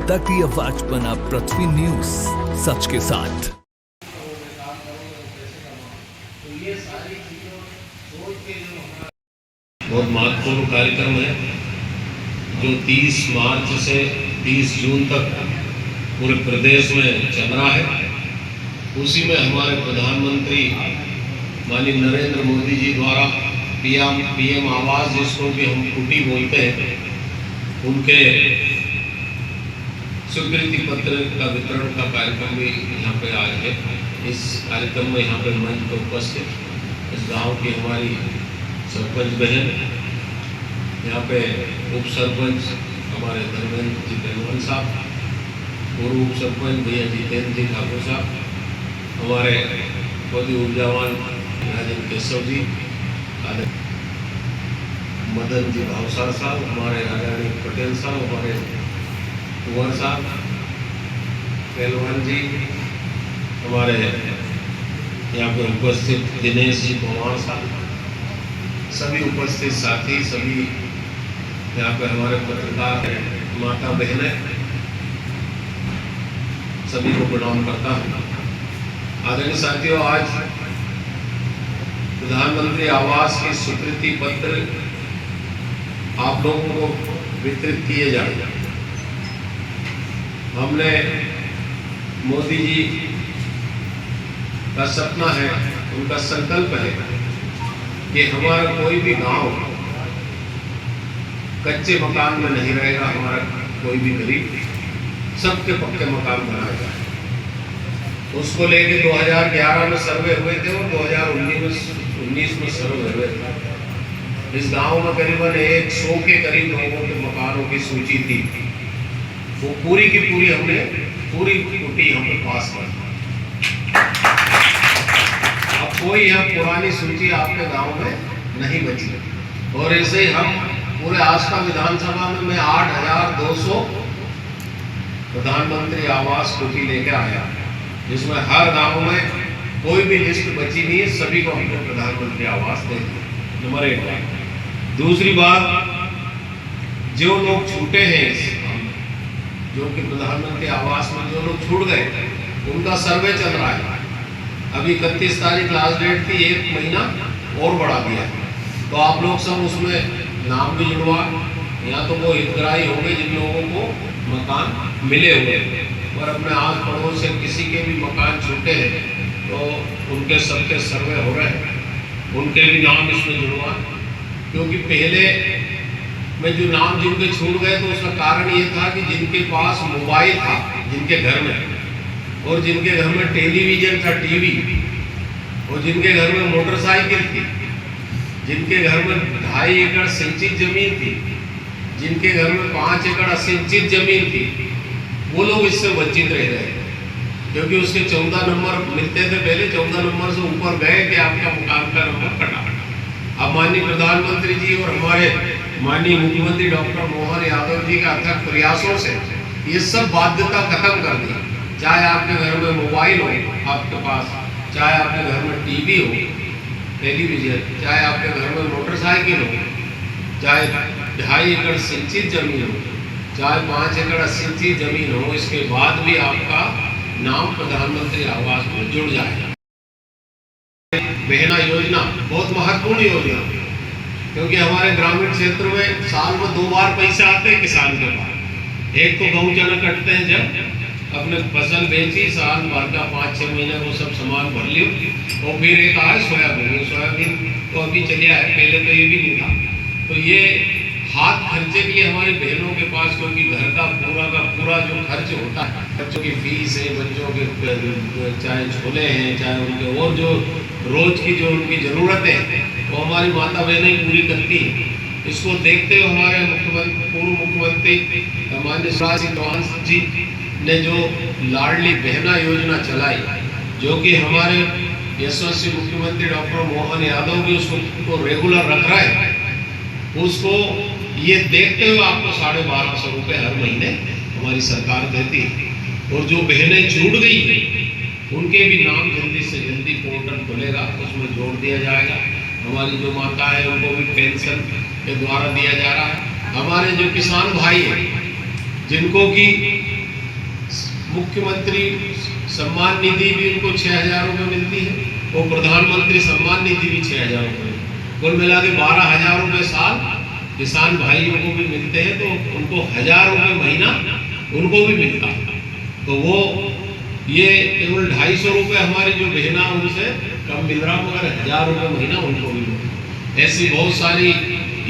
जनता की आवाज बना पृथ्वी न्यूज, सच के साथ। बहुत महत्वपूर्ण कार्यक्रम है जो 30 मार्च से 30 जून तक पूरे प्रदेश में चल रहा है। उसी में हमारे प्रधानमंत्री माननीय नरेंद्र मोदी जी द्वारा पीएम आवास, जिसको कि हम कुटी बोलते हैं, उनके स्वीकृति पत्र का वितरण का कार्यक्रम भी यहाँ पे आज है। इस कार्यक्रम में यहाँ पे मंच पर उपस्थित इस गांव की हमारी सरपंच बहन, यहाँ पे उप सरपंच हमारे धर्मेंद्र जी पहलवान साहब, पूर्व उप सरपंच भैया जितेंद्र जी ठाकुर साहब, हमारे बहुत ही ऊर्जावान राजेंद्र केशव जी, मदन जी भावसार साहब, हमारे राजानी पटेल साहब, हमारे कुंवर साहब, पहलवान जी, हमारे यहाँ पर उपस्थित दिनेश जी पवार साहब, सभी उपस्थित साथी, सभी यहाँ पे हमारे पत्रकार माता बहनें, सभी को प्रणाम करता हूँ। आदरणीय साथियों, आज प्रधानमंत्री आवास के स्वीकृति पत्र आप लोगों को वितरित किए जाएंगे। हमने मोदी जी का सपना है, उनका संकल्प है कि हमारा कोई भी गांव कच्चे मकान में नहीं रहेगा। हमारा कोई भी गरीब सबके पक्के मकान बनाया जाए। उसको लेके 2011 में सर्वे हुए थे और 2019 में सर्वे हुए थे। इस गांव में करीबन 100 के करीब लोगों के मकानों की सूची थी। वो पूरी की पूरी हमने पूरी कुटी हमने पास कर दी। अब कोई यहाँ पुरानी सूची आपके गांव में नहीं बची। और ऐसे ही हम पूरे आस्था विधानसभा में मैं 8,200 प्रधानमंत्री आवास कुटी लेकर आया, जिसमें हर गांव में कोई भी लिस्ट बची नहीं है, सभी को हमने प्रधानमंत्री आवास दे दिया। नंबर 1। दूसरी बात, जो लोग छूटे हैं, जो कि प्रधानमंत्री आवास में जो लोग छूट गए, उनका सर्वे चल रहा है। अभी 31 तारीख लास्ट डेट थी, 1 महीना और बढ़ा दिया है। तो आप लोग सब उसमें नाम भी जुड़वा, या तो वो हितग्राही होंगे जिन लोगों को मकान मिले हुए, और अपने आस पड़ोस से किसी के भी मकान छूटे हैं तो उनके सबके सर्वे हो रहे हैं, उनके भी नाम इसमें जुड़वा। क्योंकि पहले में जो नाम जिनके छूट गए तो उसका कारण ये था कि जिनके पास मोबाइल था, जिनके घर में, और जिनके घर में टेलीविजन था, टीवी, और जिनके घर में मोटरसाइकिल थी, जिनके घर में 2.5 एकड़ सिंचित जमीन थी, जिनके घर में 5 एकड़ असिंचित जमीन थी, वो लोग इससे वंचित रह गए। क्योंकि उसके 14 नंबर मिलते थे पहले, 14 नंबर से ऊपर गए कि आपका मकान का नंबर कटा। अब माननीय प्रधानमंत्री जी और हमारे माननीय मुख्यमंत्री डॉक्टर मोहन यादव जी के अथक प्रयासों से ये सब बाध्यता खत्म कर दी। चाहे आपके घर में मोबाइल हो आपके पास, चाहे आपके घर में टीवी हो, टेलीविजन, चाहे आपके घर में मोटरसाइकिल हो, चाहे 2.5 एकड़ सिंचित जमीन हो, चाहे 5 एकड़ असिंचित जमीन हो, इसके बाद भी आपका नाम प्रधानमंत्री आवास में जुड़ जाएगा। बहना योजना बहुत महत्वपूर्ण योजना, क्योंकि हमारे ग्रामीण क्षेत्र में साल में 2 बार पैसे आते हैं किसान के पास। एक तो गेहूं चना कटते हैं, जब अपने फसल बेची, साल भर का 5-6 महीने वो सब सामान भर लियो, और फिर एक आज सोयाबीन तो अभी चलिया है, पहले तो ये भी नहीं था। तो ये हाथ खर्चे के लिए हमारी बहनों के पास, क्योंकि घर का पूरा जो खर्च होता है, बच्चों की फीस है, बच्चों के चाहे झोले हैं, चाहे उनके और जो रोज की जो उनकी ज़रूरतें हैं, वो हमारी माता बहनें पूरी करती हैं। इसको देखते हुए हमारे पूर्व मुख्यमंत्री माननीय शिवराज सिंह चौहान जी ने जो लाडली बहना योजना चलाई, जो कि हमारे यशस्वी मुख्यमंत्री डॉक्टर मोहन यादव भी उसको रेगुलर रख रहे हैं, उसको ये देखते हुए आपको 1250 रुपये हर महीने हमारी सरकार देती है। और जो बहनें छूट गई हैं उनके भी नाम जल्दी से जल्दी पोर्टल खुलेगा, उसमें जोड़ दिया जाएगा। हमारी जो माता है उनको भी पेंशन के द्वारा दिया जा रहा है। हमारे जो किसान भाई हैं जिनको कि मुख्यमंत्री सम्मान निधि भी उनको 6,000 रुपये मिलती है और प्रधानमंत्री सम्मान निधि भी 6,000 रुपये, कुल मिला के 12,000 रुपये साल किसान भाइयों को भी मिलते हैं। तो उनको 1,000 रुपये महीना उनको भी मिलता है। तो वो ये केवल 250 रुपये हमारी जो बहना उनसे कम मिल रहा, मगर 1,000 रुपये महीना उनको भी मिलता। ऐसी बहुत सारी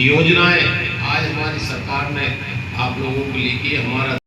योजनाएं आज हमारी सरकार ने आप लोगों के लिए की। हमारा